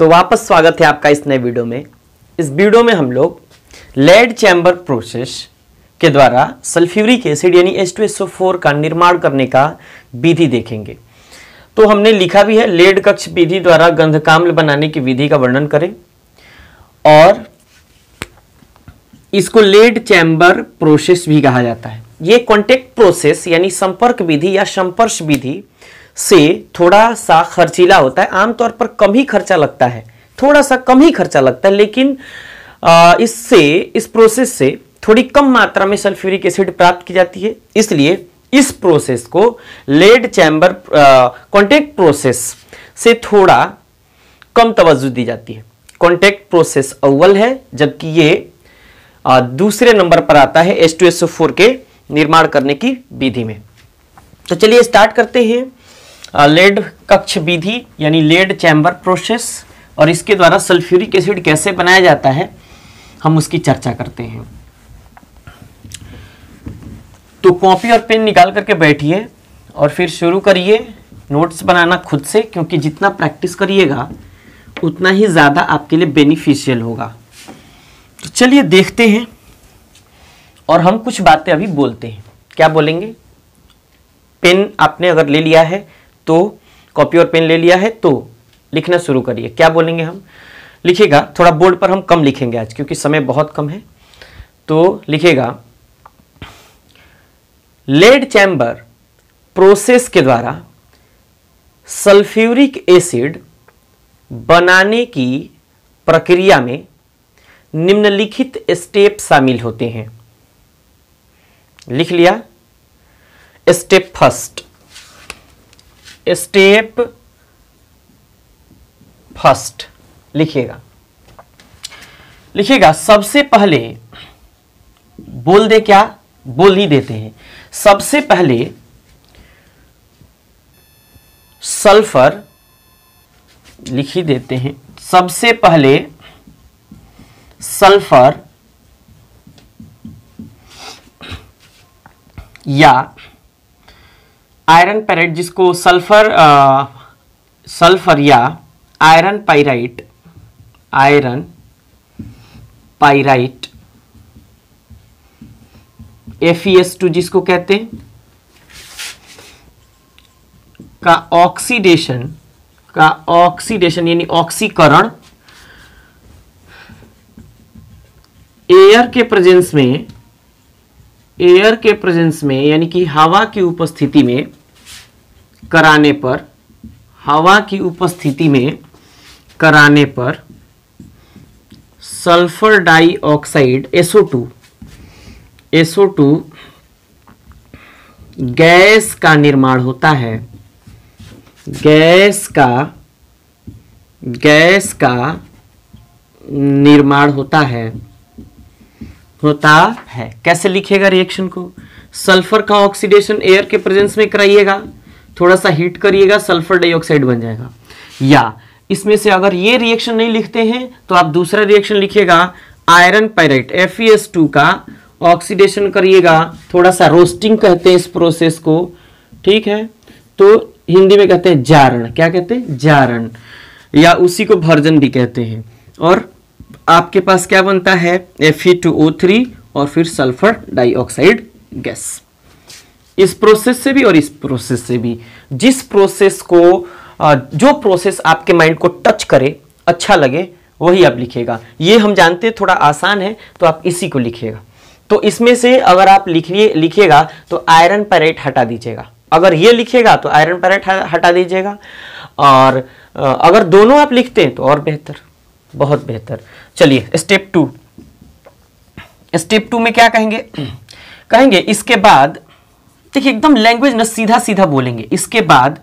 तो वापस स्वागत है आपका इस नए वीडियो में। इस वीडियो में हम लोग लेड चैम्बर प्रोसेस के द्वारा सल्फ्यूरिक एसिड यानी H2SO4 का निर्माण करने का विधि देखेंगे। तो हमने लिखा भी है, लेड कक्ष विधि द्वारा गंधकाम्ल बनाने की विधि का वर्णन करें, और इसको लेड चैम्बर प्रोसेस भी कहा जाता है। ये कॉन्टेक्ट प्रोसेस यानी संपर्क विधि या संपर्श विधि से थोड़ा सा खर्चीला होता है। आमतौर पर कम ही खर्चा लगता है, थोड़ा सा कम ही खर्चा लगता है, लेकिन इस प्रोसेस से थोड़ी कम मात्रा में सल्फ्यूरिक एसिड प्राप्त की जाती है। इसलिए इस प्रोसेस को लेड चैम्बर कॉन्टेक्ट प्रोसेस से थोड़ा कम तवज्जो दी जाती है। कॉन्टेक्ट प्रोसेस अव्वल है, जबकि ये दूसरे नंबर पर आता है H2SO4 के निर्माण करने की विधि में। तो चलिए स्टार्ट करते हैं लेड कक्ष विधि यानी लेड चैम्बर प्रोसेस, और इसके द्वारा सल्फ्यूरिक एसिड कैसे बनाया जाता है हम उसकी चर्चा करते हैं। तो कॉपी और पेन निकाल करके बैठिए और फिर शुरू करिए नोट्स बनाना खुद से, क्योंकि जितना प्रैक्टिस करिएगा उतना ही ज़्यादा आपके लिए बेनिफिशियल होगा। तो चलिए देखते हैं, और हम कुछ बातें अभी बोलते हैं। क्या बोलेंगे? पेन आपने अगर ले लिया है तो, कॉपी और पेन ले लिया है तो लिखना शुरू करिए। क्या बोलेंगे हम? लिखिएगा, थोड़ा बोर्ड पर हम कम लिखेंगे आज क्योंकि समय बहुत कम है। तो लिखिएगा, लेड चैम्बर प्रोसेस के द्वारा सल्फ्यूरिक एसिड बनाने की प्रक्रिया में निम्नलिखित स्टेप शामिल होते हैं। लिख लिया? स्टेप फर्स्ट, स्टेप फर्स्ट लिखिएगा। लिखिएगा, सबसे पहले बोल दे, क्या बोल ही देते हैं। सबसे पहले सल्फर लिख ही देते हैं। सबसे पहले सल्फर या आयरन पैराइट, जिसको सल्फर या iron pyrite, iron pyrite FeS2 जिसको कहते हैं, का ऑक्सीडेशन यानी ऑक्सीकरण एयर के प्रेजेंस में यानी कि हवा की उपस्थिति में कराने पर सल्फर डाइऑक्साइड SO2 गैस का निर्माण होता है। गैस का निर्माण होता है। कैसे लिखेगा रिएक्शन को? सल्फर का ऑक्सीडेशन एयर के प्रेजेंस में कराइएगा, थोड़ा सा हीट करिएगा, सल्फर डाइऑक्साइड बन जाएगा। या इसमें से अगर ये रिएक्शन नहीं लिखते हैं तो आप दूसरा रिएक्शन लिखिएगा, आयरन पाइराइट FeS2 का ऑक्सीडेशन करिएगा, थोड़ा सा रोस्टिंग कहते हैं इस प्रोसेस को, ठीक है। तो हिंदी में कहते हैं जारण। क्या कहते हैं? जारण, या उसी को भर्जन भी कहते हैं। और आपके पास क्या बनता है? Fe2O3 और फिर सल्फर डाइऑक्साइड गैस। इस प्रोसेस से भी और इस प्रोसेस से भी, जिस प्रोसेस को जो प्रोसेस आपके माइंड को टच करे, अच्छा लगे, वही आप लिखिएगा। ये हम जानते हैं थोड़ा आसान है, तो आप इसी को लिखिएगा। तो इसमें से अगर आप लिखिएगा तो आयरन पैराइट हटा दीजिएगा। अगर ये लिखिएगा तो आयरन पैराइट हटा दीजिएगा, और अगर दोनों आप लिखते हैं तो और बेहतर, बहुत बेहतर। चलिए स्टेप टू में क्या कहेंगे? इसके बाद देखिए, एकदम लैंग्वेज ना सीधा सीधा बोलेंगे। इसके बाद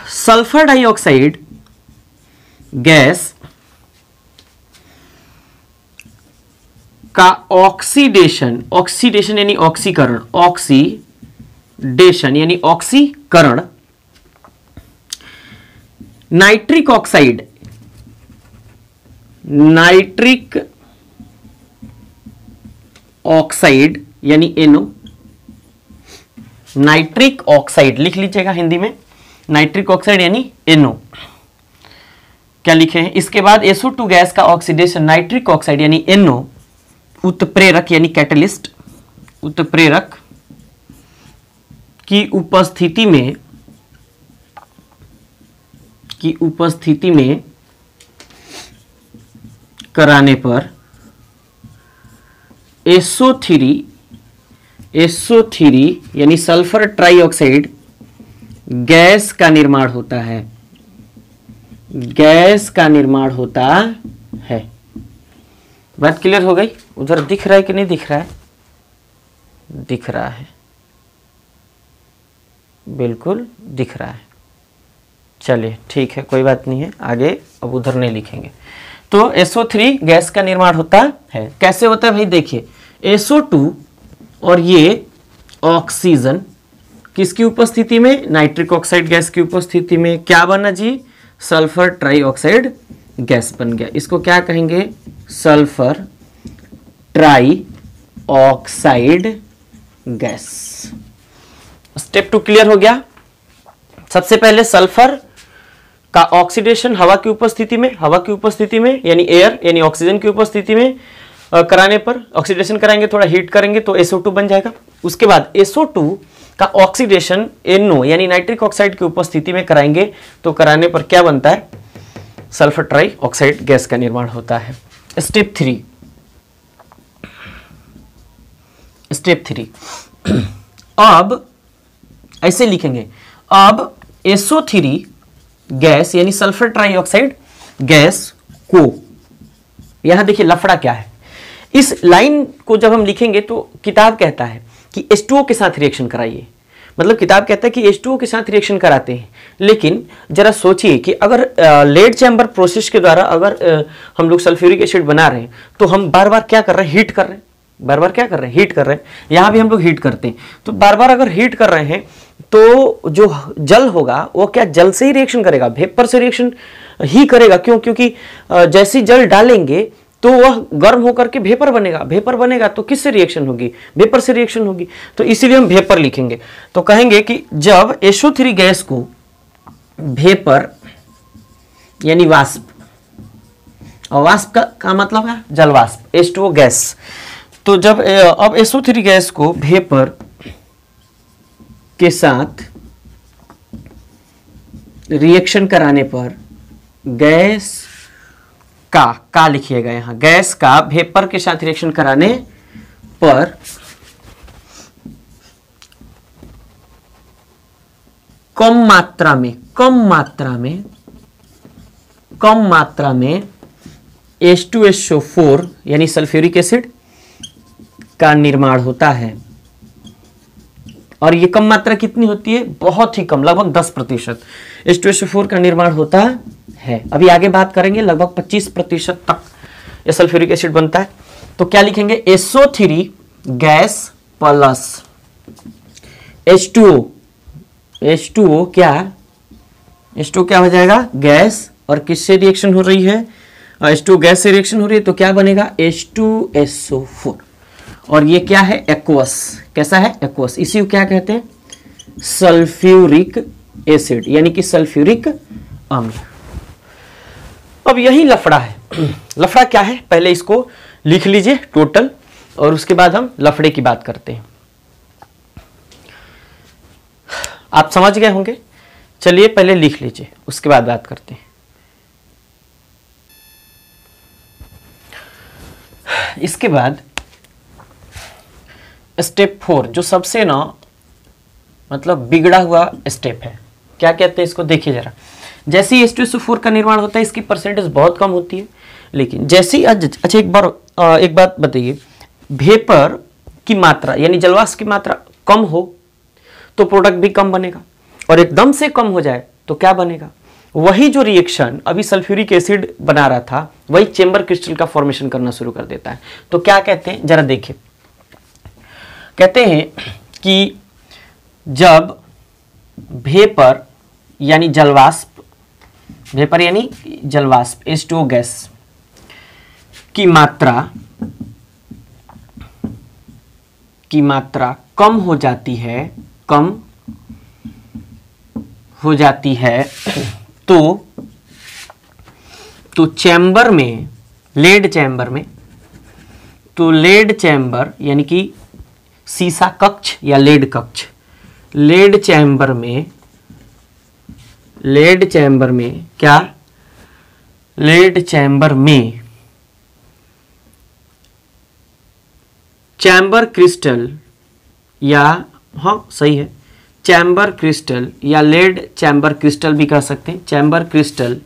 सल्फर डाइऑक्साइड गैस का ऑक्सीडेशन यानी ऑक्सीकरण, ऑक्सीडेशन यानी ऑक्सीकरण नाइट्रिक ऑक्साइड यानी NO, नाइट्रिक ऑक्साइड लिख लीजिएगा हिंदी में, नाइट्रिक ऑक्साइड यानी NO, क्या लिखे हैं। इसके बाद SO2 गैस का ऑक्सीडेशन नाइट्रिक ऑक्साइड यानी NO उत्प्रेरक यानी कैटलिस्ट, उत्प्रेरक की उपस्थिति में कराने पर SO3 यानी सल्फर ट्राइऑक्साइड गैस का निर्माण होता है, गैस का निर्माण होता है। बात क्लियर हो गई। उधर दिख रहा है कि नहीं दिख रहा है? दिख रहा है, बिल्कुल दिख रहा है। चलिए ठीक है, कोई बात नहीं है, आगे अब उधर नहीं लिखेंगे। तो SO3 गैस का निर्माण होता है। कैसे होता है भाई? देखिए SO2 और ये ऑक्सीजन किसकी उपस्थिति में? नाइट्रिक ऑक्साइड गैस की उपस्थिति में क्या बना जी? सल्फर ट्राइऑक्साइड गैस बन गया। इसको क्या कहेंगे? Sulphur trioxide gas. Step 2 clear हो गया। सबसे पहले सल्फर का ऑक्सीडेशन हवा की उपस्थिति में यानी एयर यानी ऑक्सीजन की उपस्थिति में कराने पर, ऑक्सीडेशन कराएंगे, थोड़ा हीट करेंगे तो SO2 बन जाएगा। उसके बाद SO2 का ऑक्सीडेशन NO यानी नाइट्रिक ऑक्साइड की उपस्थिति में कराएंगे तो कराने पर क्या बनता है? सल्फर ट्राइऑक्साइड गैस का निर्माण होता है। स्टेप 3 अब ऐसे लिखेंगे, अब SO3 गैस यानी सल्फर ट्राइऑक्साइड गैस को, यहां देखिए लफड़ा क्या है। इस लाइन को जब हम लिखेंगे तो किताब कहता है कि H2O के साथ रिएक्शन कराइए, मतलब किताब कहता है कि H2O के साथ रिएक्शन कराते हैं। लेकिन जरा सोचिए कि अगर लेड चैम्बर प्रोसेस के द्वारा अगर हम लोग सल्फ्यूरिक एसिड बना रहे हैं तो हम बार बार क्या कर रहे हैं? हीट कर रहे हैं। बार बार क्या कर रहे हैं? हीट कर रहे हैं। यहां भी हम लोग हीट करते हैं, तो बार बार अगर हीट कर रहे हैं तो जो जल होगा वो क्या जल से ही रिएक्शन करेगा? वेपर से रिएक्शन ही करेगा। क्यों? क्योंकि जैसे जल डालेंगे तो वह गर्म होकर के वेपर बनेगा तो किससे रिएक्शन होगी? वेपर से रिएक्शन होगी। तो इसीलिए हम वेपर लिखेंगे। तो कहेंगे कि जब SO3 गैस को वेपर यानी वाष्प, और वाष्प का मतलब है जल वाष्प, H2O गैस। तो जब अब SO3 गैस को वेपर के साथ रिएक्शन कराने पर गैस का लिखिएगा यहां, गैस का वेपर के साथ रिएक्शन कराने पर कम मात्रा में H2SO4 यानी सल्फ्यूरिक एसिड का निर्माण होता है। और ये कम मात्रा कितनी होती है? बहुत ही कम, लगभग 10% H2SO4 का निर्माण होता है। अभी आगे बात करेंगे, लगभग 25% तक ये सल्फ्यूरिक एसिड बनता है। तो क्या लिखेंगे? SO3 गैस प्लस H2O क्या हो जाएगा? गैस। और किससे रिएक्शन हो रही है? H2O गैस से रिएक्शन हो रही है तो क्या बनेगा? H2SO4। और ये क्या है? एक्वस। कैसा है? एक्वस। इसी को क्या कहते हैं? सल्फ्यूरिक एसिड यानी कि सल्फ्यूरिक अम्ल। अब यही लफड़ा है। लफड़ा क्या है? पहले इसको लिख लीजिए टोटल, और उसके बाद हम लफड़े की बात करते हैं। आप समझ गए होंगे। चलिए पहले लिख लीजिए, उसके बाद बात करते हैं। इसके बाद स्टेप 4 जो सबसे ना मतलब बिगड़ा हुआ स्टेप है, क्या कहते हैं इसको? देखिए जरा। जैसे ही H2SO4 का निर्माण होता है इसकी परसेंटेज बहुत कम होती है, लेकिन जैसे ही अच्छा एक बात बताइए, वेपर की मात्रा यानी जलवाष्प की मात्रा कम हो तो प्रोडक्ट भी कम बनेगा, और एकदम से कम हो जाए तो क्या बनेगा? वही जो रिएक्शन अभी सल्फ्यूरिक एसिड बना रहा था वही चेंबर क्रिस्टल का फॉर्मेशन करना शुरू कर देता है। तो क्या कहते हैं जरा देखिए, कहते हैं कि जब वेपर यानी जलवाष्प H2O गैस की मात्रा कम हो जाती है तो चैम्बर में, लेड चैम्बर में, तो लेड चैम्बर यानी कि सीसा कक्ष या लेड कक्ष, लेड चैम्बर में क्या, लेड चैम्बर में चैम्बर क्रिस्टल या, हाँ सही है, चैम्बर क्रिस्टल या लेड चैम्बर क्रिस्टल भी कह सकते हैं, chamber crystal,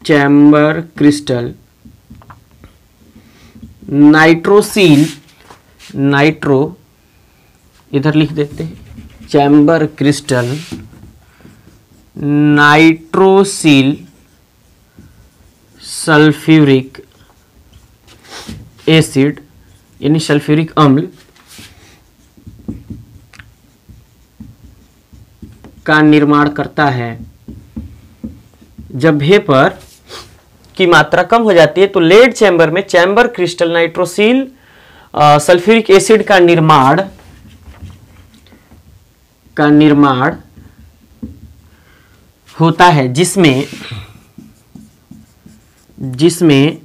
chamber crystal nitrosyl, nitro इधर लिख देते हैं, chamber crystal nitrosyl sulphuric acid यानी सल्फ्यूरिक अम्ल का निर्माण करता है। जब वेपर की मात्रा कम हो जाती है तो लेड चैम्बर में chamber crystal nitrosyl sulphuric acid का निर्माण होता है, जिसमें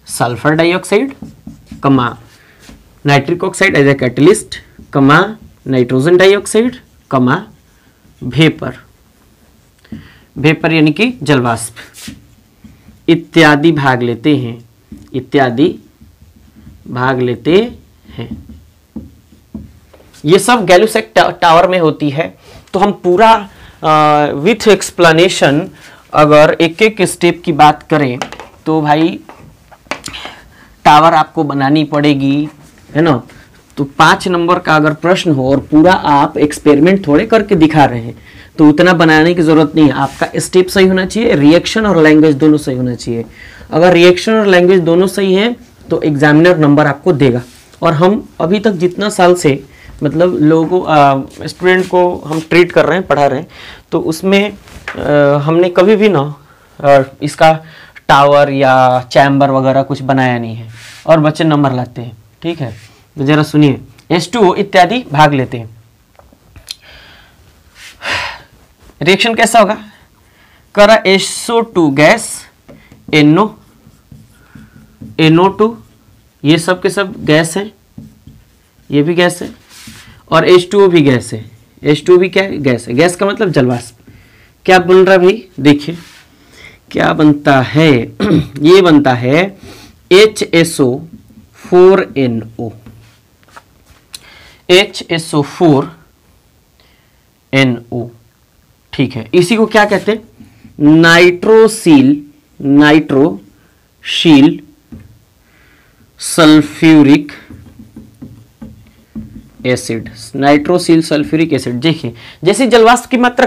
sulphur dioxide comma nitric oxide as a catalyst comma nitrogen dioxide comma vapour यानी कि जलवाष्प इत्यादि भाग लेते हैं। ये सब गैलुसैक टावर में होती है। तो हम पूरा विथ एक्सप्लेनेशन अगर एक एक स्टेप की बात करें तो भाई टावर आपको बनानी पड़ेगी, है ना। तो 5 नंबर का अगर प्रश्न हो और पूरा आप एक्सपेरिमेंट थोड़े करके दिखा रहे हैं तो उतना बनाने की जरूरत नहीं है। आपका स्टेप सही होना चाहिए, रिएक्शन और लैंग्वेज दोनों सही होना चाहिए। अगर रिएक्शन और लैंग्वेज दोनों सही है तो एग्जामिनर नंबर आपको देगा। और हम अभी तक जितना साल से मतलब लोगों स्टूडेंट को हम ट्रीट कर रहे हैं, पढ़ा रहे हैं, तो उसमें हमने कभी भी ना इसका टावर या चैम्बर वगैरह कुछ बनाया नहीं है और बच्चे नंबर लाते हैं। ठीक है, तो जरा सुनिए, H2O इत्यादि भाग लेते हैं। रिएक्शन कैसा होगा? करा SO2 गैस, NO2, ये सब के सब गैस है, ये भी गैस है, और H2O भी गैस है। H2O भी क्या है? गैस है। गैस का मतलब जलवाष्प। क्या बन रहा है भाई? देखिए क्या बनता है। ये बनता है HSO4NO, HSO4NO। ठीक है, इसी को क्या कहते हैं? नाइट्रोसील सल्फ्यूरिक एसिड, नाइट्रोसील सल्फ्यूरिक एसिड। देखिए जैसे जलवाष्प की मात्रा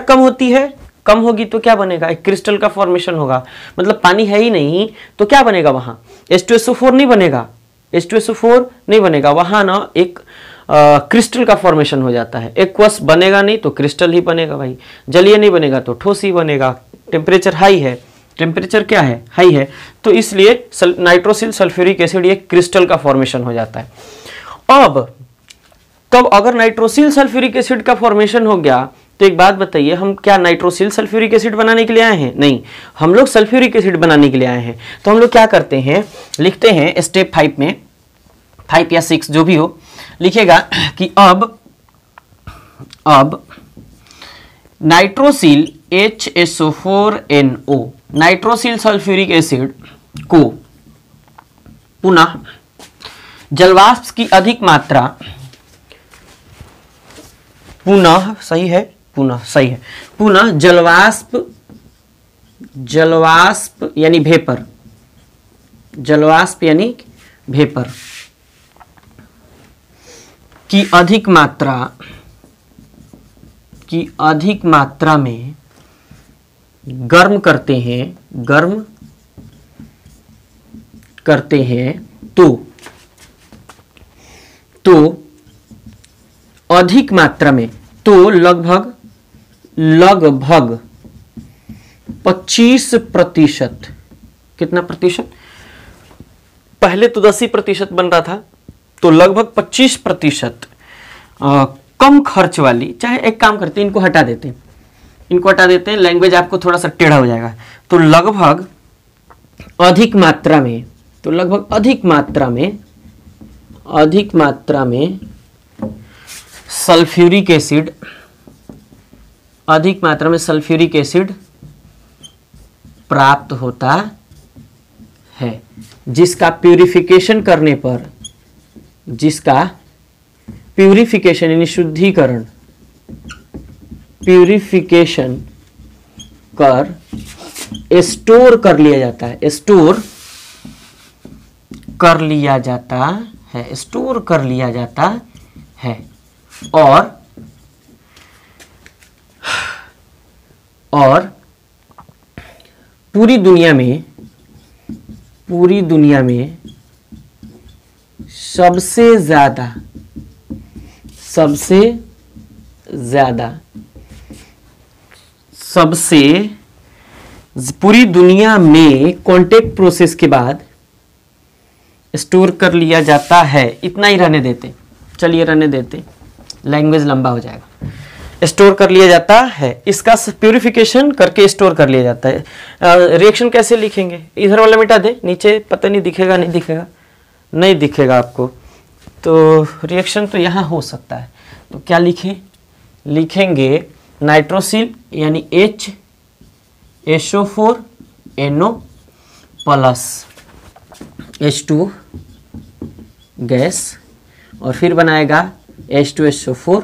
कम होगी तो क्या बनेगा? एक क्रिस्टल का फॉर्मेशन होगा। मतलब पानी है ही नहीं तो क्या बनेगा वहां? H2SO4 नहीं बनेगा, H2SO4 नहीं बनेगा वहां ना, एक क्रिस्टल का फॉर्मेशन हो जाता है। एक्वस बनेगा नहीं तो क्रिस्टल ही बनेगा भाई, जलीय नहीं बनेगा तो ठोस ही बनेगा। टेम्परेचर हाई है, टेम्परेचर क्या है? हाई है, तो इसलिए नाइट्रोसिल सल्फ्यूरिक एसिड ये क्रिस्टल का फॉर्मेशन हो जाता है। अब तब अगर नाइट्रोसिल सल्फ्यूरिक एसिड का फॉर्मेशन हो गया तो एक बात बताइए, हम क्या नाइट्रोसिल सल्फ्यूरिक एसिड बनाने के लिए आए हैं? नहीं, हम लोग सल्फ्यूरिक एसिड बनाने के लिए आए हैं। तो हम लोग क्या करते हैं, लिखते हैं स्टेप 5 में, 5 या 6 जो भी हो, लिखेगा कि अब nitrosyl HSO4NO, nitrosyl sulphuric acid को पुनः जलवाष्प की अधिक मात्रा, पुनः जलवाष्प यानी वेपर, की अधिक मात्रा में गर्म करते हैं तो अधिक मात्रा में तो लगभग 25%, कितना प्रतिशत? पहले तो 10% बन रहा था, तो लगभग 25% कम खर्च वाली, चाहे एक काम करते हैं इनको हटा देते हैं, इनको हटा देते हैं, लैंग्वेज आपको थोड़ा सा टेढ़ा हो जाएगा। तो लगभग अधिक मात्रा में, तो लगभग अधिक मात्रा में सल्फ्यूरिक एसिड, अधिक मात्रा में सल्फ्यूरिक एसिड प्राप्त होता है, जिसका प्यूरिफिकेशन करने पर, जिसका प्यूरिफिकेशन यानी शुद्धिकरण, प्यूरिफिकेशन कर स्टोर कर लिया जाता है, स्टोर कर लिया जाता है, स्टोर कर लिया जाता है। और पूरी दुनिया में सबसे पूरी दुनिया में कांटेक्ट प्रोसेस के बाद स्टोर कर लिया जाता है। इतना ही रहने देते, चलिए रहने देते, लैंग्वेज लंबा हो जाएगा। स्टोर कर लिया जाता है, इसका प्यूरिफिकेशन करके स्टोर कर लिया जाता है। रिएक्शन कैसे लिखेंगे, इधर वाला मिटा दे, नीचे पता नहीं दिखेगा, नहीं दिखेगा आपको। तो रिएक्शन तो यहाँ हो सकता है, तो क्या लिखेंगे नाइट्रोसिल यानी HSO4 NO plus H2 gas, और फिर बनाएगा H2SO4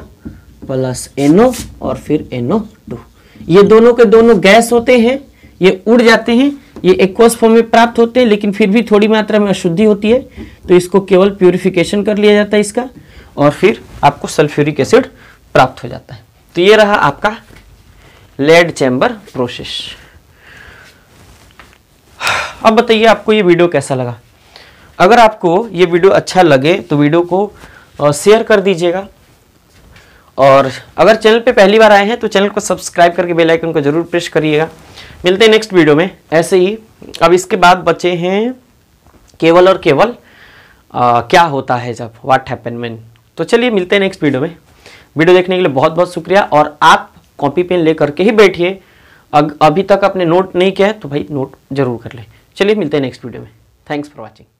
प्लस NO और फिर NO2। ये दोनों के दोनों गैस होते हैं, ये उड़ जाते हैं, ये एक्वस फॉर्म में प्राप्त होते हैं, लेकिन फिर भी थोड़ी मात्रा में अशुद्धि होती है, तो इसको केवल प्यूरिफिकेशन कर लिया जाता है इसका, और फिर आपको सल्फ्यूरिक एसिड प्राप्त हो जाता है। तो ये रहा आपका लेड चैम्बर प्रोसेस। अब बताइए आपको ये वीडियो कैसा लगा। अगर आपको ये वीडियो अच्छा लगे तो वीडियो को शेयर कर दीजिएगा, और अगर चैनल पे पहली बार आए हैं तो चैनल को सब्सक्राइब करके बेल आइकन को जरूर प्रेस करिएगा। मिलते हैं नेक्स्ट वीडियो में ऐसे ही। अब इसके बाद बचे हैं केवल और केवल क्या होता है जब, व्हाट हैपन व्हेन। तो चलिए मिलते हैं नेक्स्ट वीडियो में। वीडियो देखने के लिए बहुत बहुत शुक्रिया, और आप कॉपी पेन ले करके ही बैठिए। अभी तक आपने नोट नहीं किया है तो भाई नोट जरूर कर ले। चलिए मिलते हैं नेक्स्ट वीडियो में। Thanks for watching.